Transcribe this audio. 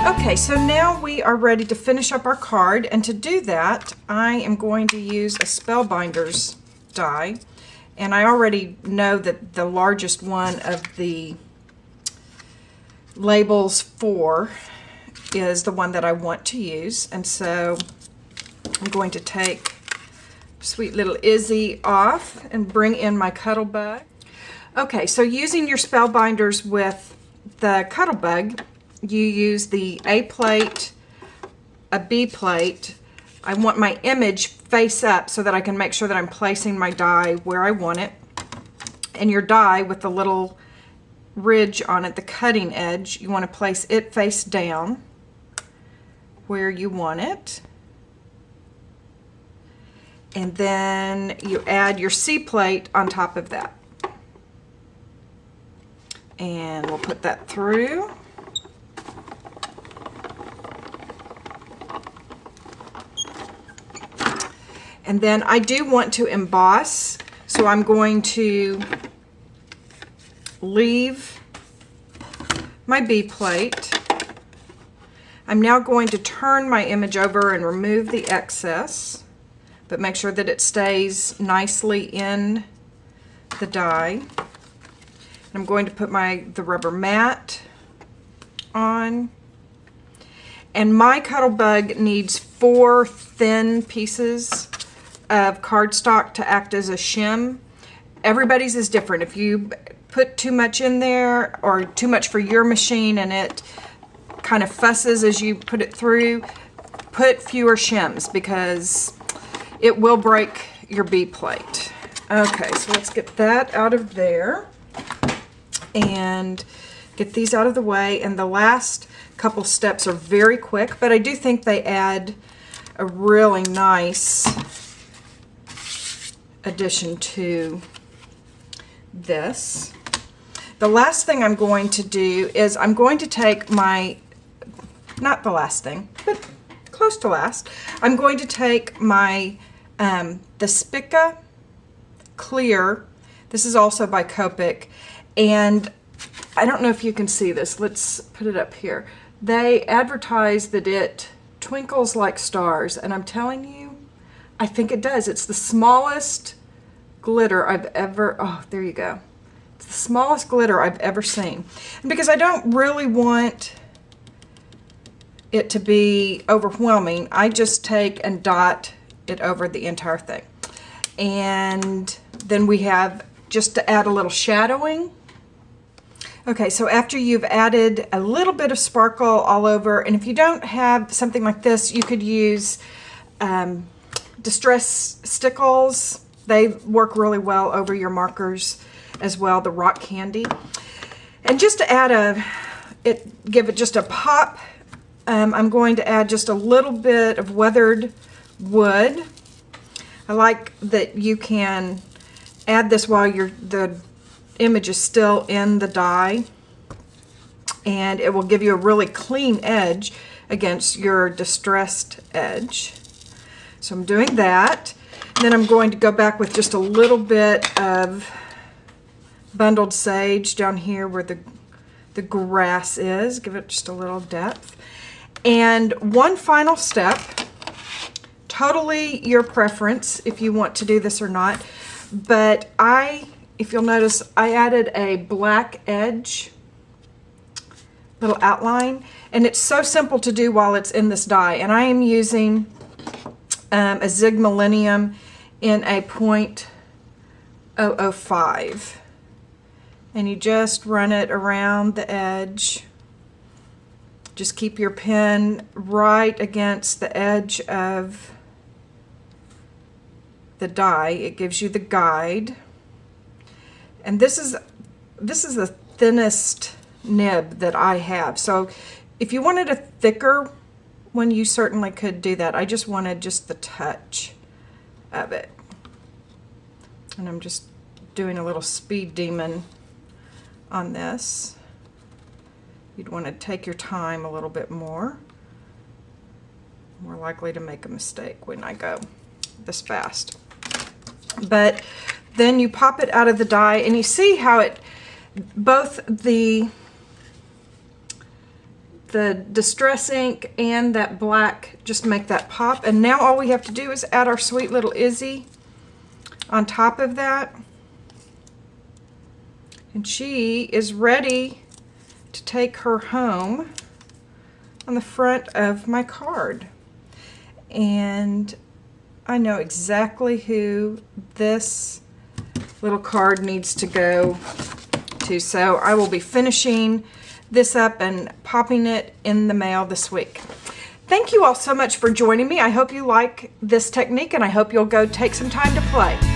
Okay, so now we are ready to finish up our card, and to do that I am going to use a Spellbinders die, and I already know that the largest one of the labels 4 is the one that I want to use, and so I'm going to take sweet little Izzy off and bring in my Cuttlebug. Okay, so using your Spellbinders with the Cuttlebug, you use the A plate, a B plate. I want my image face up so that I can make sure that I'm placing my die where I want it. And your die with the little ridge on it, the cutting edge, you want to place it face down where you want it. And then you add your C plate on top of that. And we'll put that through. And then I do want to emboss, so I'm going to leave my B plate. I'm now going to turn my image over and remove the excess, but make sure that it stays nicely in the die. I'm going to put the rubber mat on. And my Cuttlebug needs 4 thin pieces of cardstock to act as a shim. Everybody's is different. If you put too much in there or too much for your machine and it kind of fusses as you put it through, put fewer shims because it will break your B plate. Okay, so let's get that out of there and get these out of the way. And the last couple steps are very quick, but I do think they add a really nice addition to this. The last thing I'm going to do is I'm going to take my, not the last thing, but close to last, I'm going to take my, the Spica Clear, this is also by Copic, and I don't know if you can see this, let's put it up here. They advertise that it twinkles like stars, and I'm telling you, I think it does. It's the smallest glitter I've ever, oh, there you go. It's the smallest glitter I've ever seen. And because I don't really want it to be overwhelming, I just take and dot it over the entire thing. And then we have, just to add a little shadowing. Okay, so after you've added a little bit of sparkle all over, and if you don't have something like this, you could use distress stickles. They work really well over your markers as well, the rock candy. And just to add give it just a pop, I'm going to add just a little bit of weathered wood. I like that you can add this while the image is still in the die, and it will give you a really clean edge against your distressed edge. So I'm doing that. And then I'm going to go back with just a little bit of bundled sage down here where the grass is. Give it just a little depth. And one final step, totally your preference if you want to do this or not, but if you'll notice, I added a black edge, little outline, and it's so simple to do while it's in this die. And I am using a Zig Millennium in a .005. And you just run it around the edge. Just keep your pen right against the edge of the die. It gives you the guide. And this is the thinnest nib that I have. So if you wanted a thicker one, you certainly could do that. I just wanted just the touch of it. And I'm just doing a little speed demon on this. You'd want to take your time a little bit more. More likely to make a mistake when I go this fast. But then you pop it out of the die, and you see how both the the Distress ink and that black just make that pop. And now all we have to do is add our sweet little Izzy on top of that. And she is ready to take her home on the front of my card. And I know exactly who this little card needs to go to. So I will be finishing this up and popping it in the mail this week. Thank you all so much for joining me. I hope you like this technique, and I hope you'll go take some time to play.